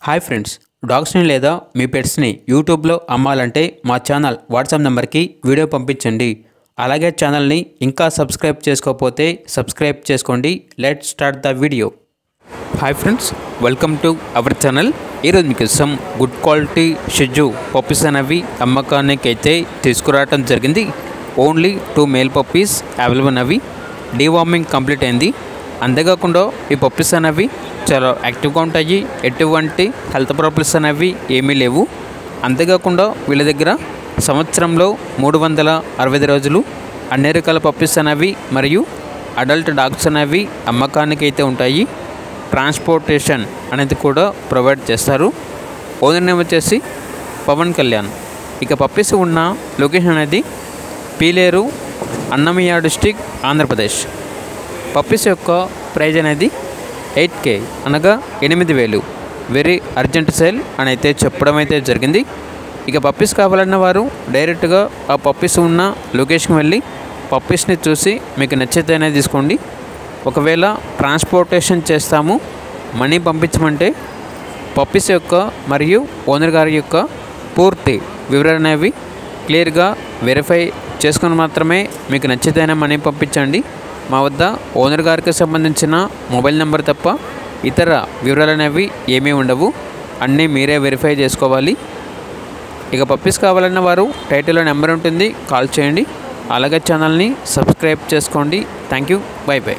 Hi friends, డాగ్స్ని లేదా మీ పెట్స్ని యూట్యూబ్లో అమ్మాలంటే మా ఛానల్ వాట్సాప్ నెంబర్కి వీడియో పంపించండి. అలాగే ఛానల్ని ఇంకా సబ్స్క్రైబ్ చేసుకోకపోతే సబ్స్క్రైబ్ చేసుకోండి. Let's start the video. Hi friends, welcome to our channel. ఈరోజు మీకోసం గుడ్ క్వాలిటీ షిజు పప్పీస్ అనేవి అమ్మకానికి అయితే తీసుకురావడం జరిగింది. ఓన్లీ 2 మేల్ పప్పీస్ అవైలబుల్ అవి. డీవార్మింగ్ కంప్లీట్ అయింది. అంతేకాకుండా ఈ పప్పీస్ అనేవి చాలా యాక్టివ్గా ఉంటాయి. ఎటువంటి హెల్త్ ప్రాబ్లమ్స్ అనేవి ఏమీ లేవు. అంతేకాకుండా వీళ్ళ దగ్గర సంవత్సరంలో 365 రోజులు అన్ని రకాల పప్పీస్ అనేవి మరియు అడల్ట్ డాగ్స్ అనేవి అమ్మకానికి అయితే ఉంటాయి. ట్రాన్స్పోర్టేషన్ అనేది కూడా ప్రొవైడ్ చేస్తారు. ఓనర్ నేమ్ వచ్చేసి పవన్ కళ్యాణ్. ఇక పప్పీస్ ఉన్న లొకేషన్ అనేది పీలేరు, అన్నమయ్య డిస్టిక్, ఆంధ్రప్రదేశ్. పప్పీస్ యొక్క ప్రైజ్ అనేది 8K అనగా 8,000. వెరీ అర్జెంట్ సేల్ అని అయితే చెప్పడం అయితే జరిగింది. ఇక పప్పీస్ కావాలన్న వారు డైరెక్ట్గా ఆ పప్పీస్ ఉన్న లొకేషన్కి వెళ్ళి పప్పీస్ని చూసి మీకు నచ్చితేనే తీసుకోండి. ఒకవేళ ట్రాన్స్పోర్టేషన్ చేస్తాము, మనీ పంపించమంటే పప్పీస్ యొక్క మరియు ఓనర్ గారి యొక్క పూర్తి వివరాలు అనేవి క్లియర్గా వెరిఫై చేసుకొని మాత్రమే మీకు నచ్చితేనే మనీ పంపించండి. మా వద్ద ఓనర్ గారికి సంబంధించిన మొబైల్ నెంబర్ తప్ప ఇతర వివరాలు అనేవి ఏమీ ఉండవు. అన్నీ మీరే వెరిఫై చేసుకోవాలి. ఇక పప్పీస్ కావాలన్న వారు టైటిల్లో నెంబర్ ఉంటుంది, కాల్ చేయండి. అలాగే ఛానల్ని సబ్స్క్రైబ్ చేసుకోండి. Thank you. By by.